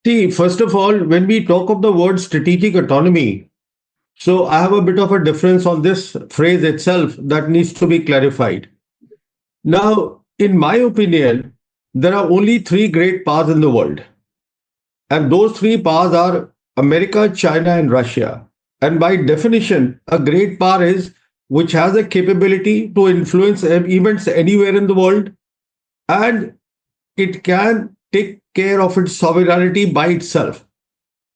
See, first of all, when we talk of the word strategic autonomy, so I have a bit of a difference on this phrase itself that needs to be clarified. Now, in my opinion, there are only three great powers in the world, and those three powers are America, China, and Russia. And by definition, a great power is which has a capability to influence events anywhere in the world, and it can take care of its sovereignty by itself.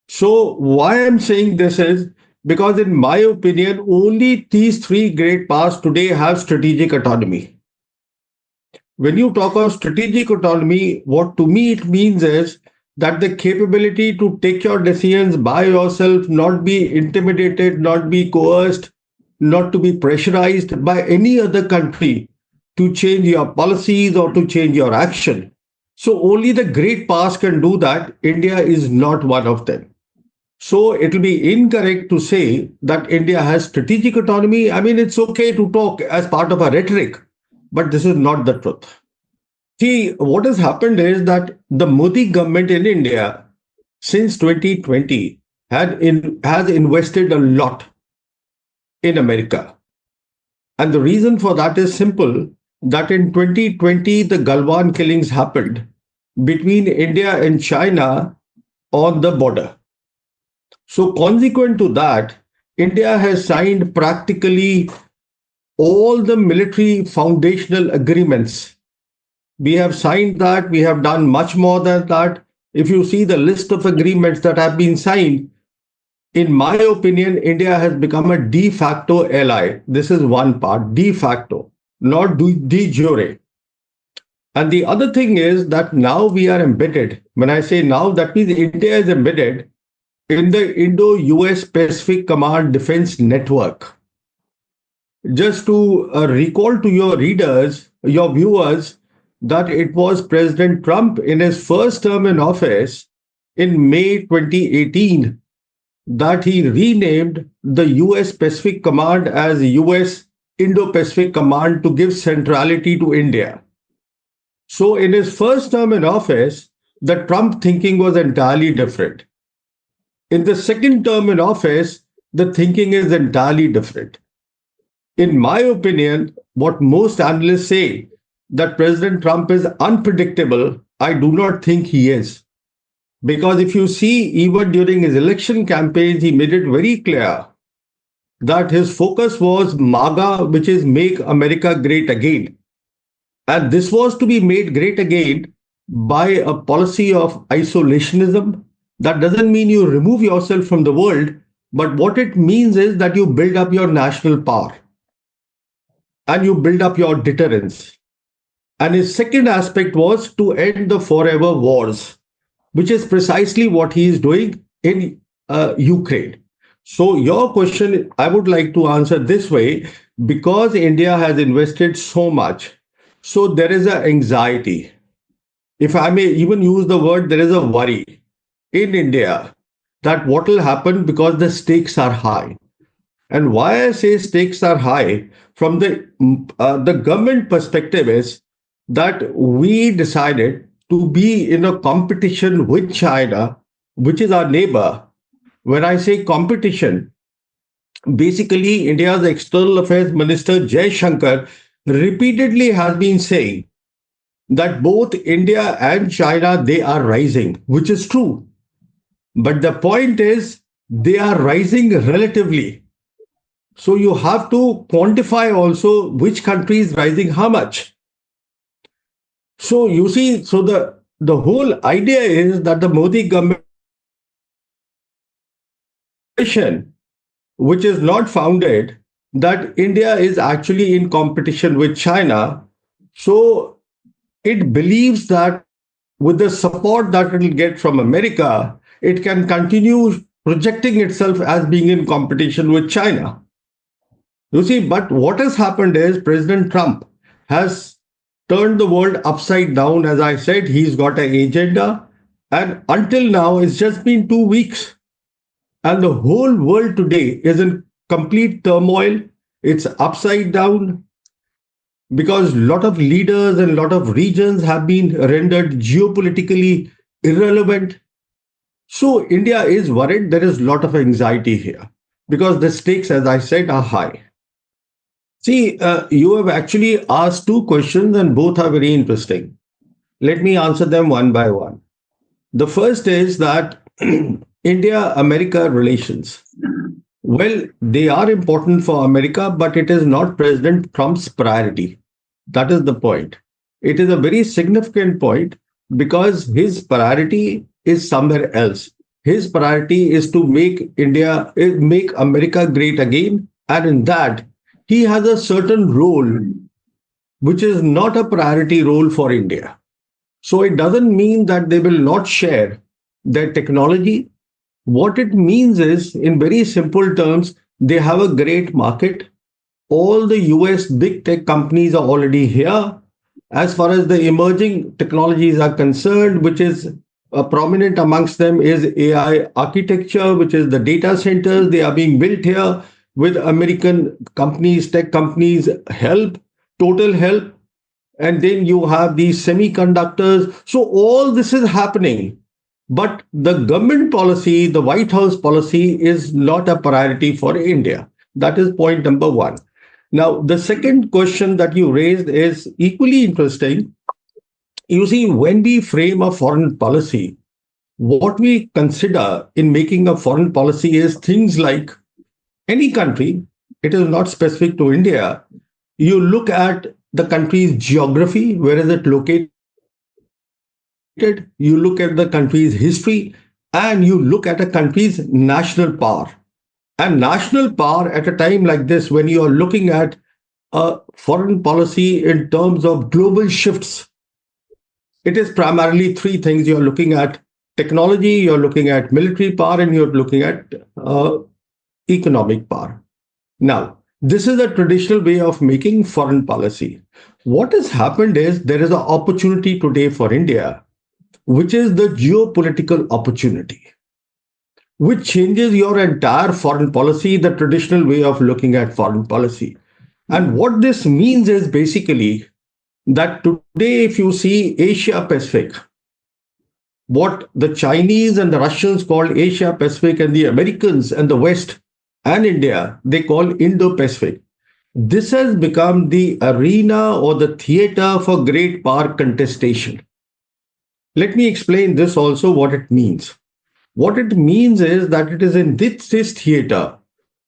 So, why I'm saying this is because, in my opinion, only these three great powers today have strategic autonomy. When you talk of strategic autonomy, what to me it means is that the capability to take your decisions by yourself, not be intimidated, not be coerced, not to be pressurized by any other country to change your policies or to change your action. So only the great powers can do that. India is not one of them. So it will be incorrect to say that India has strategic autonomy. I mean, it's okay to talk as part of a rhetoric, but this is not the truth. See, what has happened is that the Modi government in India since 2020 has invested a lot in America. And the reason for that is simple, that in 2020, the Galwan killings happened between India and China on the border. So consequent to that, India has signed practically all the military foundational agreements. We have signed that. We have done much more than that. If you see the list of agreements that have been signed, in my opinion, India has become a de facto ally. This is one part, de facto, not de jure. And the other thing is that now we are embedded. When I say now, that means India is embedded in the Indo-US Pacific Command Defense Network. Just to recall to your readers, your viewers, that it was President Trump in his first term in office in May 2018 that he renamed the US Pacific Command as US Indo-Pacific Command to give centrality to India. So in his first term in office, the Trump thinking was entirely different. In the second term in office, the thinking is entirely different. In my opinion, what most analysts say, that President Trump is unpredictable, I do not think he is. Because if you see, even during his election campaigns, he made it very clear that his focus was MAGA, which is Make America Great Again. And this was to be made great again by a policy of isolationism. That doesn't mean you remove yourself from the world, but what it means is that you build up your national power and you build up your deterrence. And his second aspect was to end the forever wars, which is precisely what he is doing in Ukraine. So your question, I would like to answer this way, because India has invested so much. So there is an anxiety. If I may even use the word, there is a worry in India that what will happen because the stakes are high. And why I say stakes are high from the government perspective is that we decided to be in a competition with China, which is our neighbor. When I say competition, basically India's External Affairs Minister Jai Shankar repeatedly has been saying that both India and China, they are rising, which is true. But the point is, they are rising relatively. So you have to quantify also which country is rising how much. So you see, so the whole idea is that the Modi government, which is not founded, that India is actually in competition with China. So it believes that with the support that it will get from America, it can continue projecting itself as being in competition with China. You see, but what has happened is President Trump has turned the world upside down. As I said, he's got an agenda. And until now, it's just been 2 weeks. And the whole world today is in complete turmoil. It's upside down because a lot of leaders and a lot of regions have been rendered geopolitically irrelevant. So India is worried. There is a lot of anxiety here because the stakes, as I said, are high. See, you have actually asked two questions and both are very interesting. Let me answer them one by one. The first is that India America relations. Well, they are important for America, but it is not President Trump's priority. That is the point. It is a very significant point because his priority is somewhere else. His priority is to make America great again. And in that, he has a certain role which is not a priority role for India. So it doesn't mean that they will not share their technology. What it means is, in very simple terms, they have a great market. All the US big tech companies are already here. As far as the emerging technologies are concerned, which is prominent amongst them is AI architecture, which is the data centers. They are being built here with American companies, tech companies help, total help. And then you have these semiconductors. So all this is happening. But the government policy, the White House policy is not a priority for India. That is point number one. Now, the second question that you raised is equally interesting. You see, when we frame a foreign policy, what we consider in making a foreign policy is things like any country, it is not specific to India. You look at the country's geography, where is it located? You look at the country's history, and you look at a country's national power. And national power at a time like this, when you are looking at a foreign policy in terms of global shifts, it is primarily three things. You're looking at technology, you're looking at military power, and you're looking at economic power. Now, this is a traditional way of making foreign policy. What has happened is there is an opportunity today for India, which is the geopolitical opportunity, which changes your entire foreign policy, the traditional way of looking at foreign policy. And what this means is basically that today, if you see Asia Pacific, what the Chinese and the Russians call Asia Pacific, and the Americans and the West and India, they call Indo Pacific. This has become the arena or the theater for great power contestation. Let me explain this also what it means. What it means is that it is in this theater,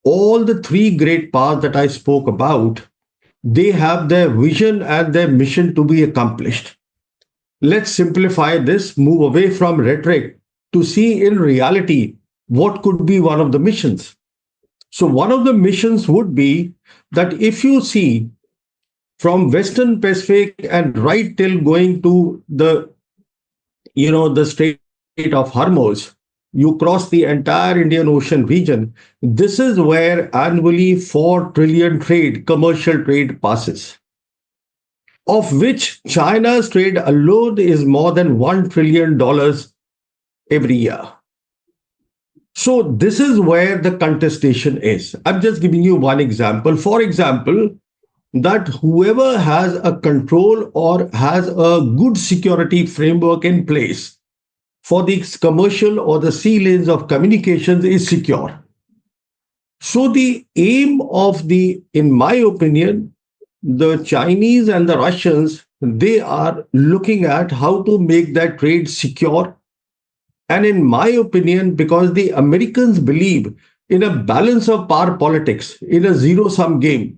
all the three great powers that I spoke about, they have their vision and their mission to be accomplished. Let's simplify this, move away from rhetoric to see in reality what could be one of the missions. So one of the missions would be that if you see from Western Pacific and right till going to the Strait of Hormuz, you cross the entire Indian Ocean region. This is where annually 4 trillion commercial trade passes, of which China's trade alone is more than $1 trillion every year. So this is where the contestation is. I'm just giving you one example. For example, that whoever has a control or has a good security framework in place for the commercial or the sea lanes of communications is secure. So the aim of in my opinion, the Chinese and the Russians, they are looking at how to make that trade secure. And in my opinion, because the Americans believe in a balance of power politics, in a zero-sum game,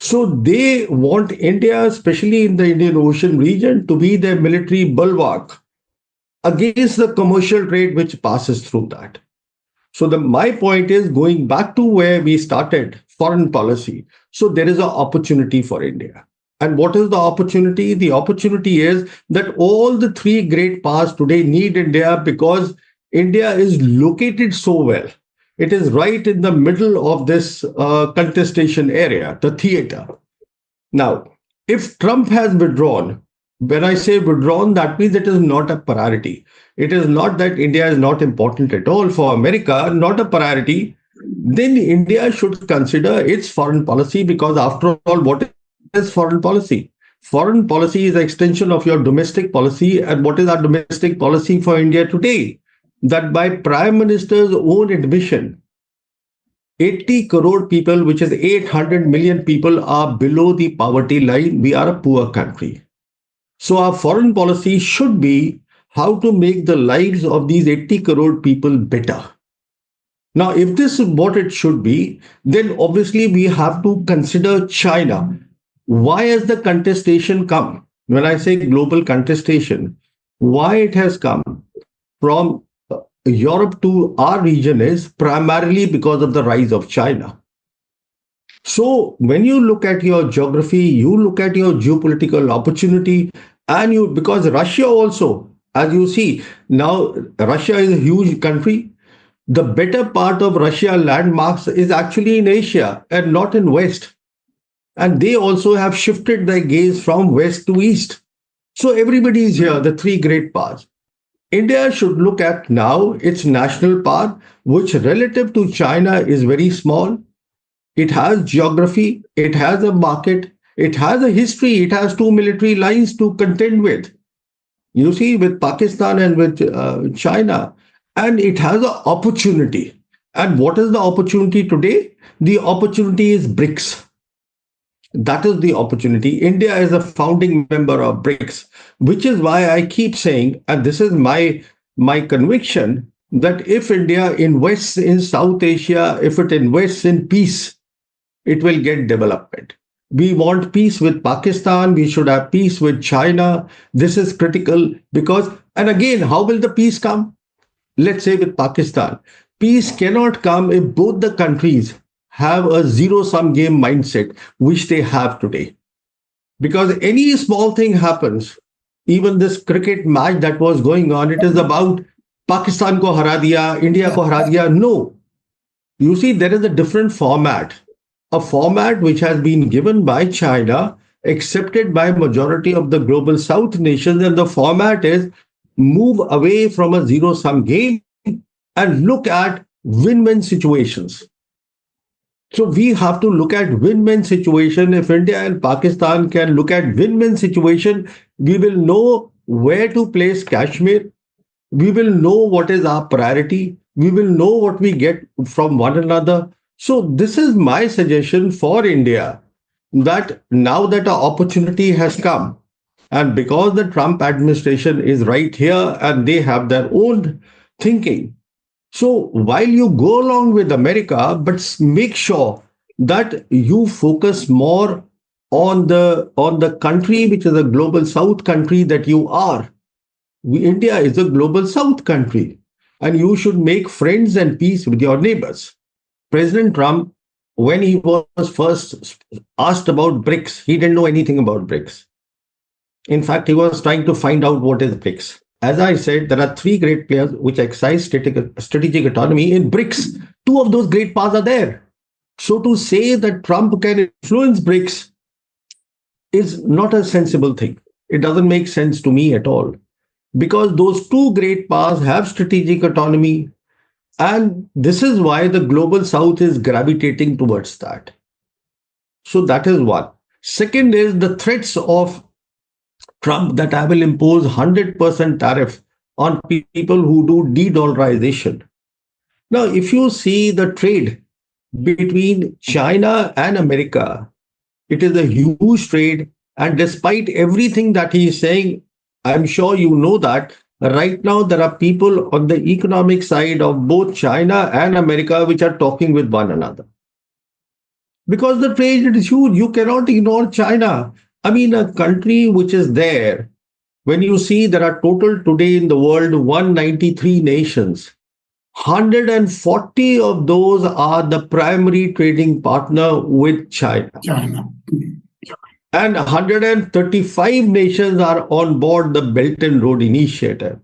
so they want India, especially in the Indian Ocean region, to be their military bulwark against the commercial trade which passes through that. So my point is going back to where we started, foreign policy. So there is an opportunity for India. And what is the opportunity? The opportunity is that all the three great powers today need India because India is located so well. It is right in the middle of this contestation area, the theater. Now, if Trump has withdrawn, when I say withdrawn, that means it is not a priority. It is not that India is not important at all for America, not a priority. Then India should consider its foreign policy because after all, what is foreign policy? Foreign policy is an extension of your domestic policy. And what is our domestic policy for India today? that by Prime Minister's own admission, 80 crore people, which is 800 million people, are below the poverty line. We are a poor country. So our foreign policy should be how to make the lives of these 80 crore people better. Now, if this is what it should be, then obviously we have to consider China. Why has the contestation come? When I say global contestation, why it has come from Europe to our region is primarily because of the rise of China. So when you look at your geography, you look at your geopolitical opportunity, and you, because Russia also, as you see, now Russia is a huge country. The better part of Russia landmarks is actually in Asia and not in West. And they also have shifted their gaze from West to East. So everybody is here, the three great powers. India should look at now its national power, which relative to China is very small. It has geography, it has a market, it has a history, it has two military lines to contend with. You see, with Pakistan and with China, and it has an opportunity. And what is the opportunity today? The opportunity is BRICS. That is the opportunity. India is a founding member of BRICS, which is why I keep saying, and this is my conviction, that if India invests in South Asia, if it invests in peace, it will get development. We want peace with Pakistan. We should have peace with China. This is critical because, and again, how will the peace come? Let's say with Pakistan, peace cannot come if both the countries have a zero-sum game mindset, which they have today. Because any small thing happens, even this cricket match that was going on, it is about Pakistan ko hara diya, India ko hara diya. No. You see, there is a different format. A format which has been given by China, accepted by majority of the global South nations, and the format is move away from a zero-sum game and look at win-win situations. So we have to look at win-win situation. If India and Pakistan can look at win-win situation, we will know where to place Kashmir. We will know what is our priority. We will know what we get from one another. So this is my suggestion for India, that now that an opportunity has come, and because the Trump administration is right here and they have their own thinking. So while you go along with America, but make sure that you focus more on the country which is a global South country that you are. India is a global South country, and you should make friends and peace with your neighbors. President Trump, when he was first asked about BRICS, he didn't know anything about BRICS. In fact, he was trying to find out what is BRICS. As I said, there are three great players which exercise strategic autonomy. In BRICS, two of those great powers are there. So to say that Trump can influence BRICS is not a sensible thing. It doesn't make sense to me at all. Because those two great powers have strategic autonomy. And this is why the global South is gravitating towards that. So that is one. Second is the threats of Trump that I will impose 100% tariff on people who do de-dollarization. Now, if you see the trade between China and America, it is a huge trade. And despite everything that he is saying, I'm sure you know that right now there are people on the economic side of both China and America which are talking with one another. Because the trade is huge. You cannot ignore China. I mean, a country which is there, when you see there are total today in the world 193 nations, 140 of those are the primary trading partner with China. And 135 nations are on board the Belt and Road Initiative.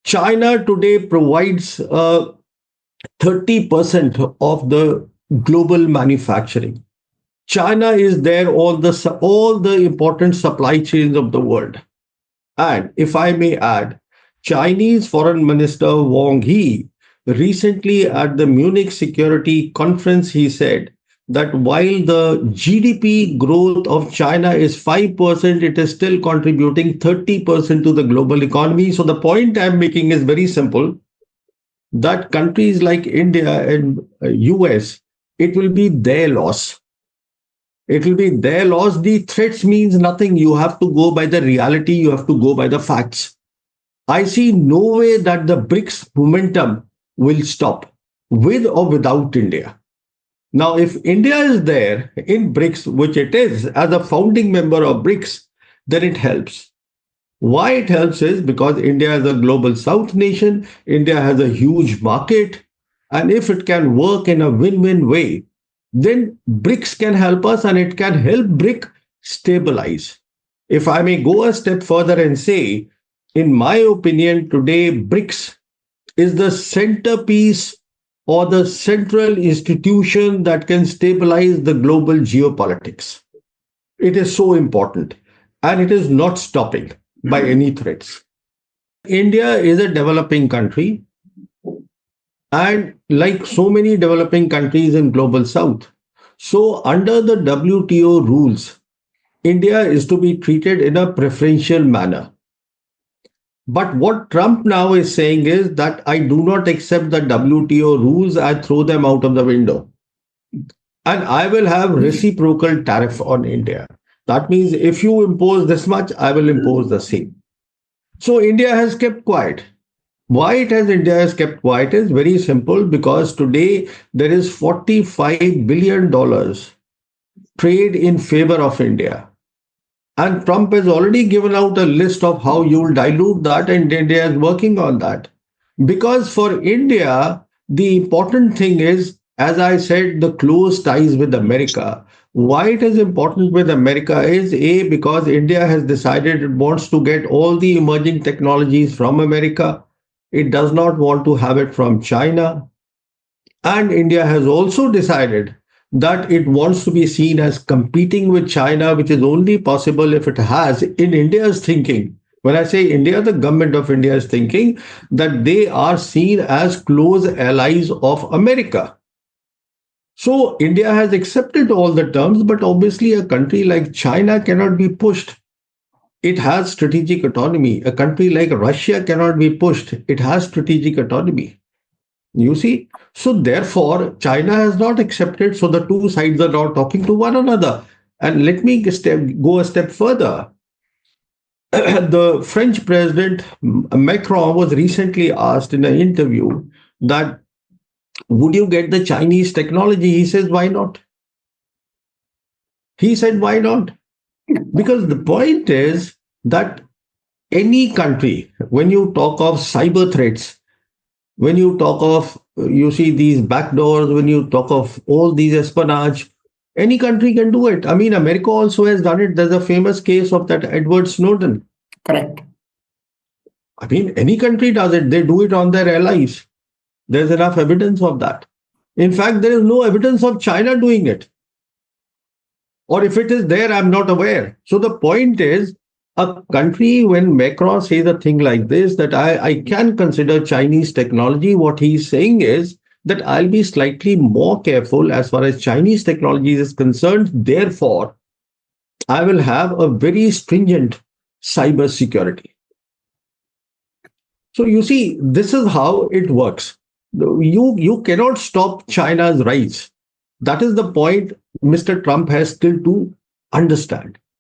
China today provides 30% of the global manufacturing. China is there all the important supply chains of the world. And if I may add, Chinese Foreign Minister Wang Yi recently at the Munich Security Conference, he said that while the GDP growth of China is 5%, it is still contributing 30% to the global economy. So the point I'm making is very simple. that countries like India and US, it will be their loss. It will be their loss. The threats means nothing. You have to go by the reality. You have to go by the facts. I see no way that the BRICS momentum will stop with or without India. Now, if India is there in BRICS, which it is as a founding member of BRICS, then it helps. Why it helps is because India is a global South nation, India has a huge market, and if it can work in a win win way, then BRICS can help us and it can help BRIC stabilize. If I may go a step further and say, in my opinion, today BRICS is the centerpiece or the central institution that can stabilize the global geopolitics. It is so important and it is not stopping by any threats. India is a developing country, and like so many developing countries in global south, so under the WTO rules, India is to be treated in a preferential manner. But what Trump now is saying is that I do not accept the WTO rules, I throw them out of the window. And I will have reciprocal tariff on India. That means if you impose this much, I will impose the same. So India has kept quiet. Why it has India has kept quiet is very simple, because today there is $45 billion trade in favor of India. And Trump has already given out a list of how you will dilute that, and India is working on that. Because for India, the important thing is, as I said, the close ties with America. Why it is important with America is A, because India has decided it wants to get all the emerging technologies from America. It does not want to have it from China. And India has also decided that it wants to be seen as competing with China, which is only possible if it has, in India's thinking. When I say India, the government of India is thinking that they are seen as close allies of America. So India has accepted all the terms, but obviously a country like China cannot be pushed. It has strategic autonomy. A country like Russia cannot be pushed. It has strategic autonomy. You see? So therefore, China has not accepted. So the two sides are now talking to one another. And let me go a step further. The French president Macron was recently asked in an interview that would you get the Chinese technology? He says, why not? He said, why not? Because the point is that any country, when you talk of cyber threats, when you talk of, you see these backdoors, when you talk of all these espionage, any country can do it. I mean, America also has done it. There's a famous case of that Edward Snowden. Correct. I mean, any country does it. They do it on their allies. There's enough evidence of that. In fact, there is no evidence of China doing it. Or if it is there, I'm not aware. So the point is, a country, when Macron says a thing like this, that I can consider Chinese technology, what he's saying is that I'll be slightly more careful as far as Chinese technology is concerned. Therefore, I will have a very stringent cyber security. So you see, this is how it works. You cannot stop China's rise. That is the point Mr. Trump has still to understand.